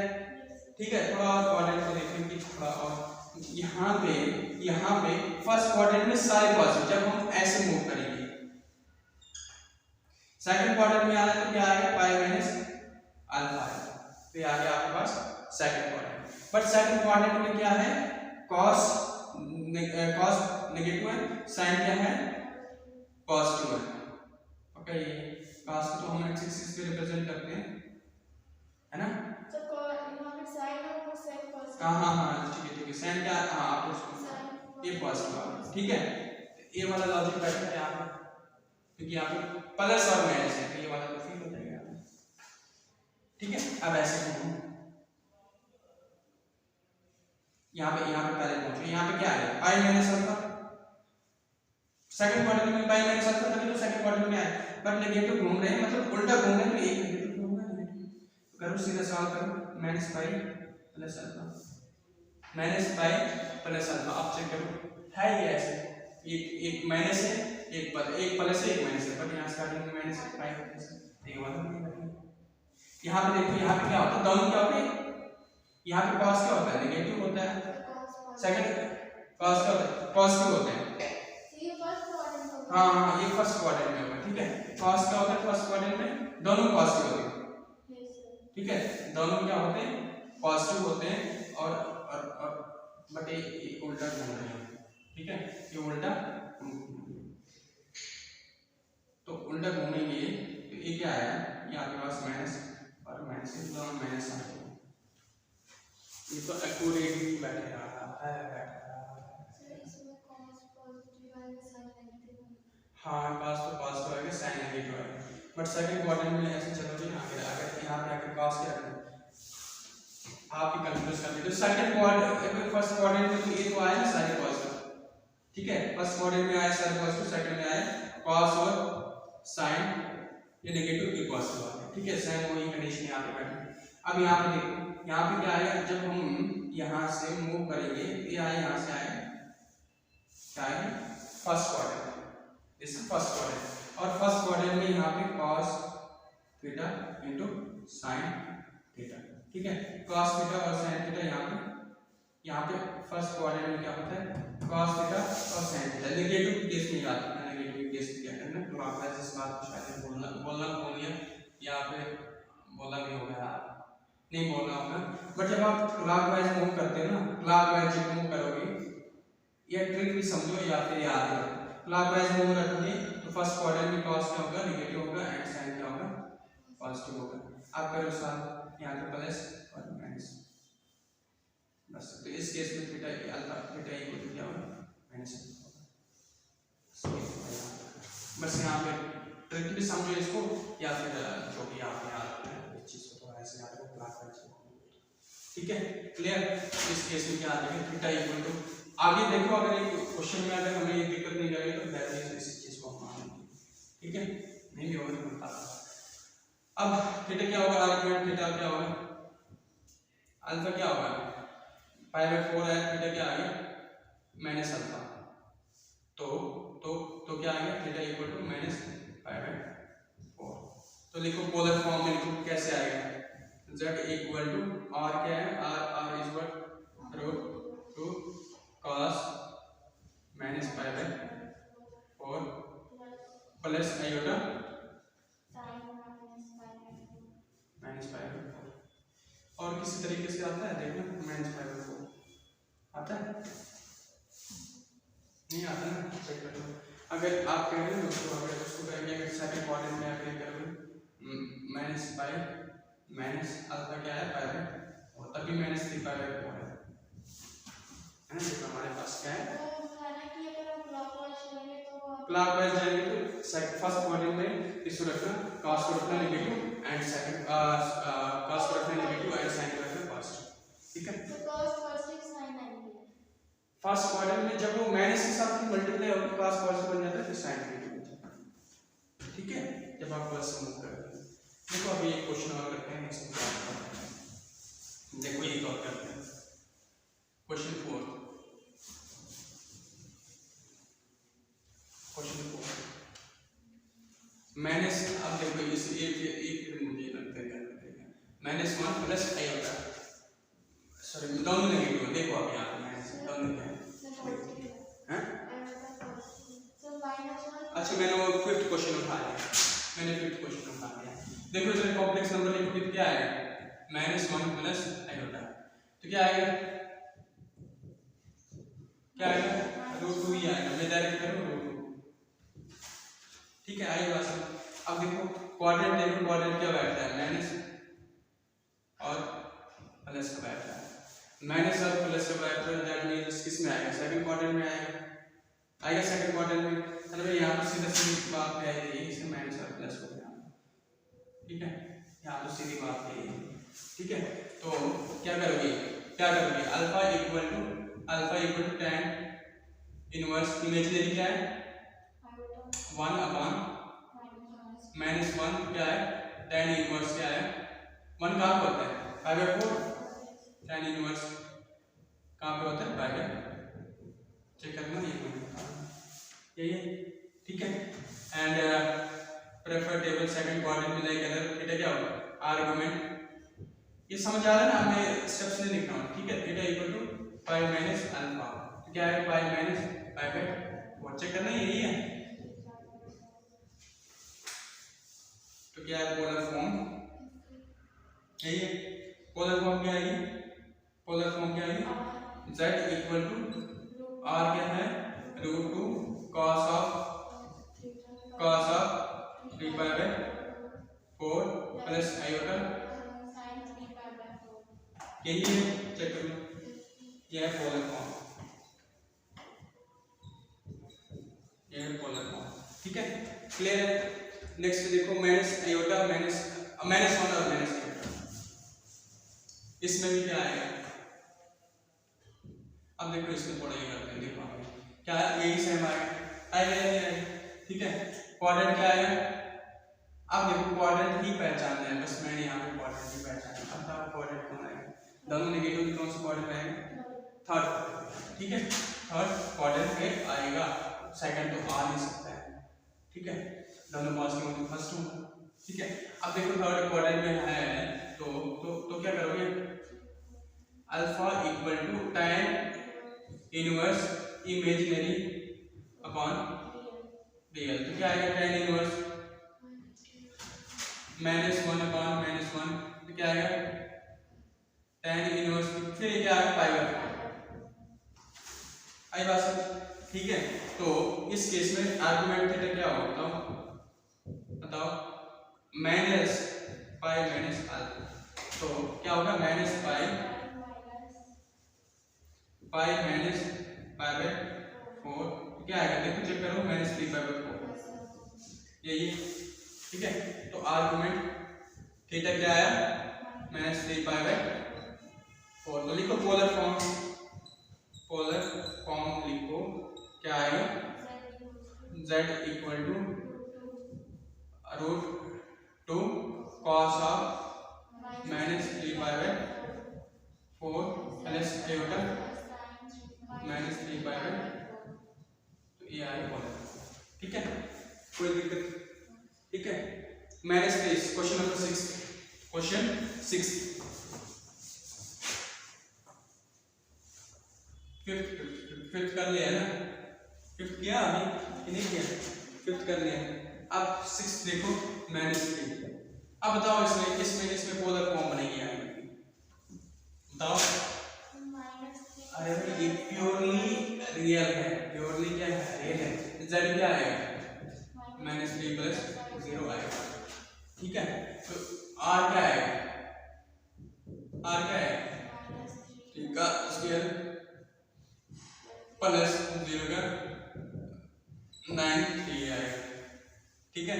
ठीक है, थोड़ा और क्वाड्रेंट को देखेंगे थोड़ा और यहाँ पे फर्स्ट क्वाड्रेंट में सारे पॉजिटिव जब हम ऐसे मूव करेंगे, सेकंड क्वाड्रेंट में आ रहा है तो क्या आएगा पाई माइनस अल्फा आएगा, तो ये आ गया आपके पास second quadrant. But second quadrant में क्या है cos नेगेटिव है, साइन क्या है पॉजिटिव है। ओके cos को तो हम x एक्सिस पे रिप्रेजेंट करते हैं है ना, तो यहाँ पे साइन और कोसाइन पॉजिटिव हाँ ठीक है साइन क्या हाँ आप उसको ये पॉजिटिव है ठीक है, ये वाला लॉजिक बैठा है यहाँ पे क्योंकि यहाँ पे प्लस और माइनस है तो ये वाला तो फिर हो जाएगा ठीक है। अब ऐसे करूँ यहाँ पे पहले पहुंचो, यहाँ पे क्या है पाई माइनस अल्फा, सेकंड क्वाड्रेंट में पाई माइनस अल्फा तभी तो सेकंड क्वाड्रेंट में आए, पर नेगेटिव घूम रहे हैं मतलब उल्टा घूम रहे हैं तो एक नेगेटिव घूमगा नेगेटिव, करो सीधा सॉल्व करो minus pi plus alpha minus pi plus alpha, आप चेक करो है ये ऐसे एक माइनस है एक प्लस है एक माइनस है, पर यहाँ स्टार्टिंग में माइनस है पाई प्लस है ये वाला नहीं। यहाँ पे देखो यहाँ पे क्या होता है दोनों क्या होते हैं, यहाँ पे cos क्या होता है नेगेटिव होता है, सेकंड cos क्या होता है पॉजिटिव होता है, ये फर्स्ट क्वाड्रेंट होगा हाँ ये फर्स्ट क्वाड्रेंट में होगा ठीक है। cos क्या होता है फर्स्ट क्वाड्रेंट में दोनों पॉजिटिव होते हैं ठीक है, दोनों क्या होते हैं पॉजिटिव होते हैं और बट ये उल्टा घूम रहे हैं ठीक है, ये उल्टा तो उल्टा घूमेंगे तो ये क्या है ये आपके पास माइनस और माइनस दोनों माइनस आ गए, ये तो एक्यूरेटली बैठ रहा है इसमें cos पॉजिटिव आएगा साइन नेगेटिव हाँ cos तो पॉजिटिव आएगा साइन नेगेटिव आएगा, बट सेकंड क्वाड्रेंट में ऐसे चलोगे ना अगर यहाँ पे आकर cos क्या रखना आप ही कंफ्यूज कर देते हो, सेकंड क्वाड्रेंट फर्स्ट क्वाड्रेंट में तो ये तो आया ना सारे पॉजिटिव ठीक है, फर्स्ट क्वाड्रेंट में आया सारे पॉजिटिव, सेकंड में आया cos और साइन ये नेगेटिव ये पॉजिटिव आ गया ठीक है, सेम वही कंडीशन यहाँ पे बैठी। अब यहाँ पे देखो यहाँ पे क्या आएगा जब हम यहाँ से मूव करेंगे ये आए यहाँ से आए क्या आएगा फर्स्ट क्वाड्रेंट इसका फर्स्ट क्वाड्रेंट और फर्स्ट क्वाड्रेंट में यहाँ पे cos theta into sin theta ठीक है, cos थीटा और sin थीटा यहाँ पे फर्स्ट क्वाड्रेंट में क्या होता है cos थीटा और sin थीटा, नेगेटिव केस में याद रखना नेगेटिव केस में क्या करना तो आप इस बात को शायद बोलना भूल गया या फिर बोला भी होगा नहीं बोलना होगा, बट जब आप क्लॉकवाइज मूव करते हो ना क्लॉकवाइज जब मूव करोगे ये ट्रिक भी समझो या फिर याद रखो, क्लॉकवाइज मूव रखोगे तो फर्स्ट क्वाड्रेंट में cos क्या होगा नेगेटिव होगा एंड sin क्या होगा पॉजिटिव होगा, आप करो साथ यहाँ पे प्लस और माइनस बस, तो इस केस में theta alpha theta equal to क्या होगा माइनस बस यहाँ पे ट्रिक भी समझो इसको या फिर जो भी आप याद इस चीज को थोड़ा ऐसे याद रखो क्लॉकवाइज ठीक है क्लियर। इस केस में क्या आ जाएगा थीटा इक्वल टू आगे देखो अगर ये क्वेश्चन में अगर हमें ये दिक्कत नहीं करेगी तो वैसे इस चीज को हम मानेंगे ठीक है, नहीं भी होगा तो बता दो। अब थीटा क्या होगा आर्गुमेंट थीटा क्या होगा अल्फा क्या होगा पाई बाय 4 है, थीटा क्या आ गया माइनस अल्फा तो क्या आ गया theta equal to minus pi by 4, तो लिखो पोलर फॉर्म में लिखो कैसे आएगा z इक्वल टू r क्या है r is what root 2 cos minus pi by 4 plus iota minus pi by 4 और किसी तरीके से आता है देखना माइनस पाई बाय 4 आता है नहीं आता ना चेक कर लो, अगर आप कह रहे हो तो अगर उसको करेंगे अगर सेकंड क्वाड्रेंट में आप करोगे माइनस पाई माइनस अल्फा क्या है पाई बाय और तभी माइनस 3 पाई बाय 4 है ना, तो हमारे पास क्या है तो है ना कि अगर हम क्लॉकवाइज चलेंगे तो क्लॉकवाइज जाएंगे तो फर्स्ट क्वाड्रेंट में इसको रखना cos को रखना नेगेटिव एंड सेकंड cos को रखना नेगेटिव एंड sin को रखना पॉजिटिव। ठीक है, तो cos positive sin negative. First quadrant में जब वो माइनस के साथ मल्टीप्लाई होकर cos पॉजिटिव बन जाता है फिर sin नेगेटिव बन जाता है। ठीक है, जब आप प्लस से मूव करते हैं। देखो अभी एक क्वेश्चन और करते हैं, इसमें क्या होता है देखो ये और करते हैं। क्वेश्चन 4 माइनस, अब देखो इस एक मुझे लगता है क्या करेगा -1 प्लस आयोटा, सॉरी दोनों नेगेटिव। देखो अब यहाँ पे माइनस दोनों क्या है, हैं? अच्छा मैंने वो फिफ्थ क्वेश्चन उठा लिया, देखो इसमें कॉम्प्लेक्स नंबर लिखो फिर क्या आएगा -1 प्लस आयोटा, तो क्या आएगा √2 ही आएगा। मैं डायरेक्ट करूँ √2। ठीक है, आई बात। अब देखो क्वाड्रेंट, देखो क्वाड्रेंट क्या बैठता है माइनस और प्लस का बैठता है, माइनस और प्लस का बैठता है। दैट मींस किस में आएगा, सेकंड क्वाड्रेंट में आएगा सेकंड क्वाड्रेंट में। मतलब यहाँ पर सीधा सीधी बात है इसमें माइनस और प्लस हो गया। ठीक है, यहाँ तो सीधी बात है। ठीक है, तो क्या करोगे alpha equal to tan inverse imaginary क्या है 1 अपॉन -1 क्या है tan इनवर्स क्या है 1 कहाँ पे होता है 5/4, tan इनवर्स कहाँ पे होता है 5/4, चेक करना यही है। ठीक है, and prefer table second quadrant में लाइक अदर थीटा क्या होगा आर्गुमेंट, ये समझ आ रहा है ना, हमें स्टेप्स नहीं लिखना। ठीक है, theta equal to pi minus alpha, तो क्या है पाई माइनस पाई/4, चेक करना यही है। तो क्या है पोलर फॉर्म यही है। पोलर फॉर्म क्या है, z इक्वल टू r क्या है √2 cos ऑफ 3π/4 प्लस आयोटा, यही है। चेक कर लो, यह है पोलर फॉर्म, ठीक है, क्लियर है। नेक्स्ट देखो माइनस आयोटा -1 और -आयोटा, इसमें भी क्या आएगा। अब देखो इसमें थोड़ा ये करते हैं, देखो क्या यही सेम आएगा। ठीक है, क्वाड्रेंट क्या आएगा, अब देखो क्वाड्रेंट ही पहचानना है, बस मैंने यहाँ पे क्वाड्रेंट ही पहचाना। अब क्वाड्रेंट कौन आएगा, दोनों नेगेटिव कौन सा क्वाड्रेंट आएगा थर्ड। ठीक है, थर्ड क्वाड्रेंट पे आएगा, सेकंड तो आ नहीं सकता है। ठीक है, दोनों पॉजिटिव होंगे फर्स्ट होगा। ठीक है, अब देखो थर्ड क्वाड्रेंट में है तो क्या करोगे alpha equal to tan inverse imaginary upon real, तो क्या आएगा tan इनवर्स -1 अपॉन -1, तो क्या आएगा tan इनवर्स, फिर क्या आएगा पाई/4। आई बात। ठीक है, तो इस केस में आर्गुमेंट थीटा क्या होगा बताओ माइनस पाई माइनस अल्फा, तो क्या होगा -पाई माइनस पाई/4, क्या आएगा देखो चेक करो -3π/4 यही। ठीक है, तो आर्गुमेंट थीटा क्या आया -3π/4, तो लिखो पोलर फॉर्म लिखो, क्या आएगा z equal to √2 cos of -3π/4 plus iota -3π/4, तो ये आएगा पोलर। ठीक है, कोई दिक्कत। ठीक है, माइनस क्वेश्चन नंबर 6 फिफ्थ कर लिया ना, फिफ्थ किया अभी कि नहीं किया, फिफ्थ कर लिया। अब 6 देखो -3, अब बताओ इसमें पोलर फॉर्म बनेगी आएगी, बताओ। अरे भाई ये प्योरली रियल है, प्योरली क्या है रियल है। z क्या आएगा -3 + 0 आएगा। ठीक है, तो r क्या आएगा ठीक है स्क्वायर प्लस 0 का 9 3 आएगा। ठीक है,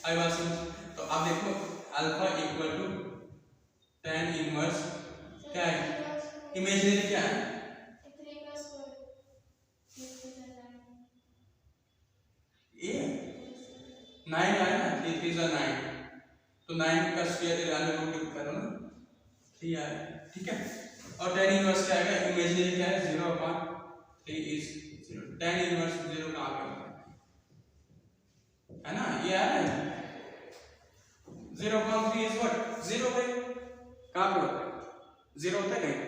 आई बात समझ। तो अब देखो alpha equal to tan inverse क्या है, इमेजिनरी क्या है, ये 9 आया ना, 3 3 जा 9, तो 9 का स्क्वायर अंडर रूट करो ना 3 आया, ठीक है। और tan इनवर्स क्या आएगा, इमेजिनरी क्या है 0/3 इज 0, tan इनवर्स 0 कहां पे है ना, ये आया ना 0/3 इज व्हाट 0 पे, कहां पे होता है 0 होता है कहीं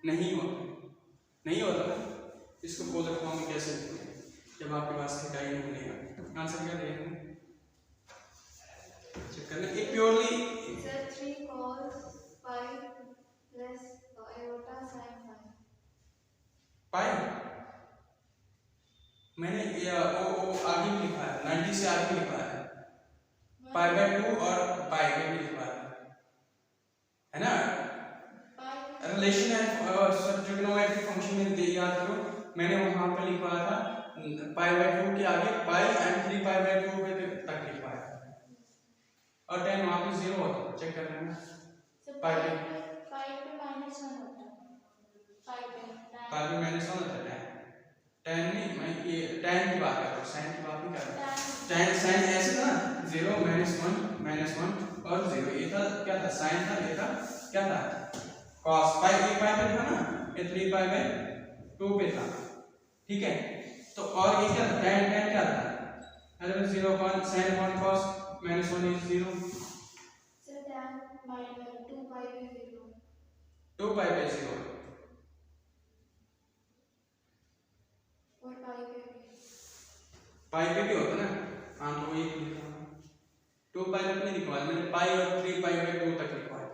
नहीं होता, नहीं होता ना, इसको पोलर फॉर्म में कैसे लिखते हैं जब आपके पास थीटा ही नहीं मिलेगा। आंसर क्या देगा चेक करना, ये purely sir 3 cos pi plus iota sin pi, पाई मैंने ये ओ आगे भी लिखा है, 90 से आगे भी लिखा है, पाई बाय 2 और पाई पे भी लिखा है ना, रिलेशन है ट्रिग्नोमेट्रिक फंक्शन में याद करो, मैंने वहां पे लिखा था पाई बाय 2 के आगे पाई एंड 3 पाई बाय 2 पे तक लिखा है, और tan वहां पे 0 होता है, चेक कर लेना पाई पे -1 होता है, पाई पे -1 होता है, tan नहीं, मैं ये tan की बात कर रहा हूं, sin की बात नहीं कर रहा, tan sin ऐसे था 0 -1 और 0, ये था क्या था sin था, ये था क्या था cos पाई, ये पाई पे था ना, ये 3 पाई बाय 2 पे था, ठीक है। तो और ये क्या था tan क्या था, अरे 0 sin 1 cos -1 is 0, sir tan -2 pi by 0, 2 pi by 0 और पाई पे भी होता ना, हाँ तो वही लिखा 2 पाई पे नहीं लिखवाया मैंने, पाई और 3 पाई बाय 2 तक लिखवाया,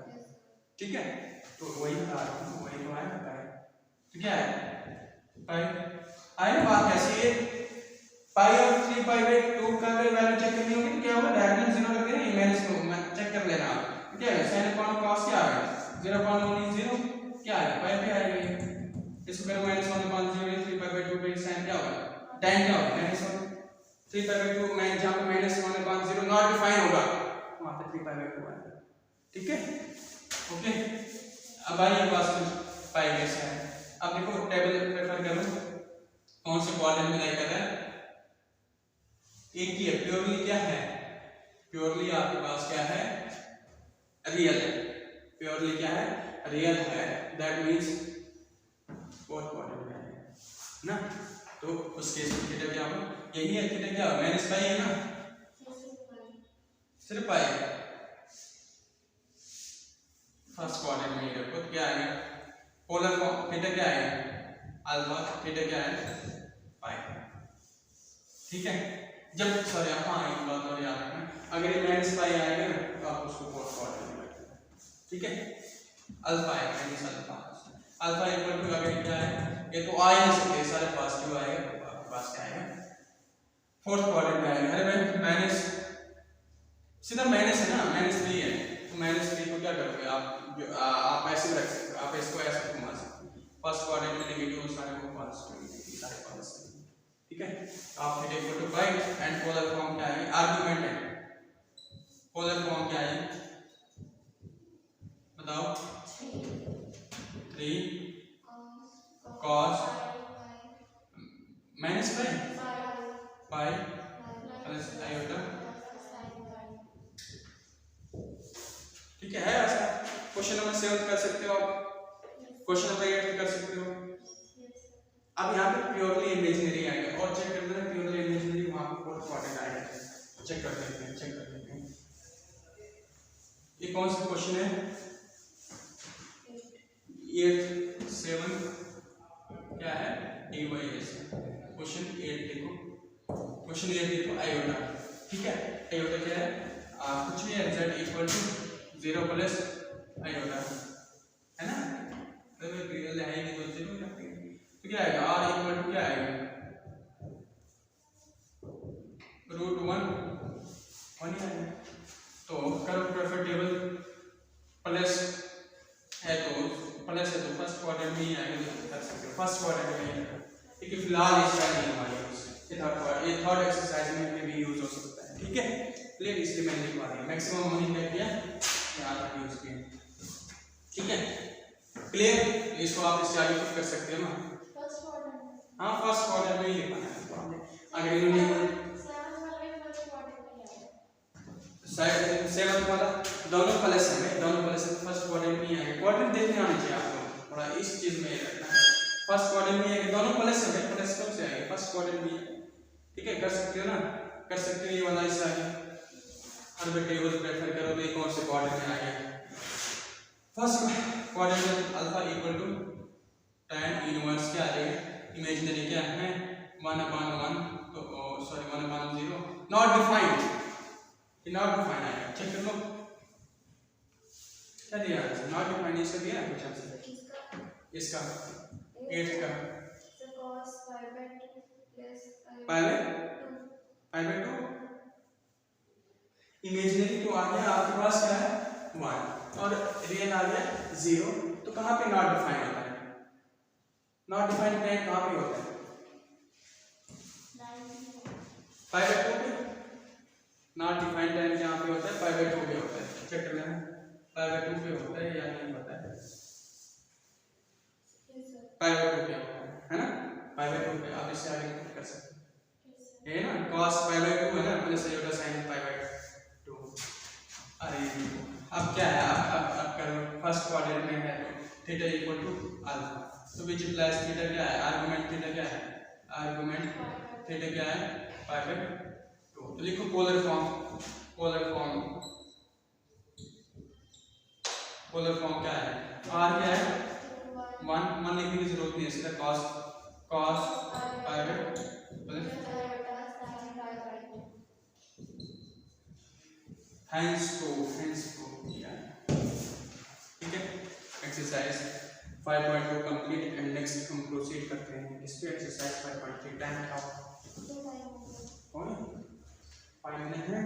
ठीक है। तो वही बता रहा हूँ, वही तो आया पाई, तो क्या है पाई आई ना, बात कैसी है, पाई और 3 पाई बाय 2 का अगर वैल्यू चेक करनी होगी तो क्या होगा, डायरेक्टली 0 रख देना, माइनस को चेक कर लेना आप, क्या है sin अपॉन cos क्या आ गया 0.1 0 क्या है पाई पे आएगा, इसको करो -1/0, 3 पाई बाय 2 पे sin क्या होगा, tan क्या होगा -1, 3 पाई बाय 2 मैं जहां पे -1/0 नॉट डिफाइन होगा वहां पे 3 पाई बाय 2 आएगा, ठीक है, ओके। अब आइए बात पाई कैसे है, अब देखो टेबल प्रेफर करो कौन से क्वाड्रेंट में लाई कर रहा है, एक ही है, प्योरली क्या है, प्योरली आपके पास क्या है रियल है, प्योरली क्या है रियल है, दैट मींस फोर्थ क्वाड्रेंट में है ना, तो उस केस में थीटा क्या होगा, यही है थीटा क्या होगा माइनस पाई है ना, सिर्फ पाई, फर्स्ट क्वाड्रेंट में रखो तो क्या आएगा पोलर फॉर्म, थीटा क्या आएगा अल्फा, थीटा क्या है पाई, ठीक है। जब सॉरी हाँ एक बात और याद रखना, अगर ये माइनस पाई आएगा ना तो आप उसको फोर्थ क्वाड्रेंट में रखना, ठीक है। अल्फा है minus alpha, alpha equal to अगर क्या है, ये तो आ ही नहीं सकते सारे पॉजिटिव आएगा, तो आपके पास क्या आएगा फोर्थ क्वाड्रेंट में आएगा, अरे भाई माइनस सीधा माइनस है ना, -3 है, तो -3 को क्या करोगे आप ऐसे रख सकते हो, आप इसको ऐसे घुमा सकते हो, फर्स्ट क्वाड्रेंट में नेगेटिव सारे को पॉजिटिव सारे पॉजिटिव, ठीक है। आप theta equal to pi and polar form क्या है, आर्गुमेंट है, पोलर फॉर्म क्या है बताओ, 3 cos पाई प्लस आयोटा, ठीक है ऐसा। क्वेश्चन नंबर 7 कर सकते हो आप, क्वेश्चन नंबर 8 कर सकते हो। अब यहाँ पे प्योरली इमेजिनरी आएगा, और चेक कर लेना प्योरली इमेजिनरी वहां पे फोर्थ क्वाड्रेंट आएगा, चेक कर लेते हैं, चेक कर लेते हैं। ये कौन सा क्वेश्चन है 8 7 क्या है AYS, क्वेश्चन 8 देखो, क्वेश्चन 8 देखो आयोटा, ठीक है। आयोटा क्या है कुछ भी है, z equal to 0 plus iota है ना, अगर रियल है नहीं तो 0 रख देंगे, तो क्या आएगा r इक्वल टू क्या आएगा √1 1 आएगा, तो करो प्रेफरेबल प्लस है तो फर्स्ट क्वाड्रेंट में ही आएगा, तो कर सकते हो फर्स्ट क्वाड्रेंट में ही, लेकिन फिलहाल इसका नहीं हमारे यूज, ये थर्ड एक्सरसाइज में भी यूज हो सकता है, ठीक है। इसलिए मैंने लिखवा दिया। मैक्सिमम हमने क्या किया, याद रखिए उसके, ठीक है क्लियर। इसको आप इससे आगे कुछ कर सकते हो ना, फर्स्ट क्वाड्रेंट, हाँ फर्स्ट क्वाड्रेंट में ही लिखना है। अगर इन्होंने सेवंथ वाला दोनों प्लस है, दोनों प्लस है, फर्स्ट क्वाड्रेंट में ही आएगा। क्वाड्रेंट देखने आना चाहिए आपको, थोड़ा इस चीज में रखना है। फर्स्ट क्वाड्रेंट में आएगा, दोनों प्लस है, प्लस कब से आएगा, फर्स्ट क्वाड्रेंट में, ठीक है कर सकते हो ना, कर सकते हो। ये वाला इससे आगे अगर टेबल प्रेफर करो तो एक और से क्वाड्रेंट में आ गया। फर्स्ट क्वाड्रेंट में alpha equal to tan inverse क्या आ जाएगा, इमेजिनरी क्या है 1/1, तो sorry 1/0 not defined, not defined आएगा, चेक कर लो क्या दिया है, नॉट डिफाइंड इसका दिया है कुछ आंसर, इसका 8 का cos π/2 plus π/2 इमेजिनरी तो आ गया आपके पास क्या है 1 और रियल आ गया 0, तो कहाँ पे नॉट डिफाइंड होता है, नॉट डिफाइंड टाइम कहाँ पे होता है, π/2 पे, नॉट डिफाइंड टाइम जहाँ पे होता है π/2 पे होता है, चेक कर लेना π/2 पे होता है या नहीं होता है, π/2 पे होता है ना, π/2 पे आप इससे आगे कर सकते हैं, ये ना cos π/2 है ना, प्लस होगा sin π/2। अरे अब क्या है, अब करो फर्स्ट क्वाड्रेंट में है तो थीटा इक्वल टू अल्फा, तो विच प्लस थीटा क्या है, आर्गुमेंट थीटा क्या है, आर्गुमेंट थीटा क्या है π/2, तो लिखो polar form, polar form, polar form क्या है, r क्या है 1 लिखने की जरूरत नहीं है, सीधा cos π/2 प्लस हैंस को किया, ठीक है। एक्सरसाइज 5.2 कंप्लीट एंड नेक्स्ट हम प्रोसीड करते हैं इस पे, एक्सरसाइज 5.3 टाइम था, 5 मिनट है।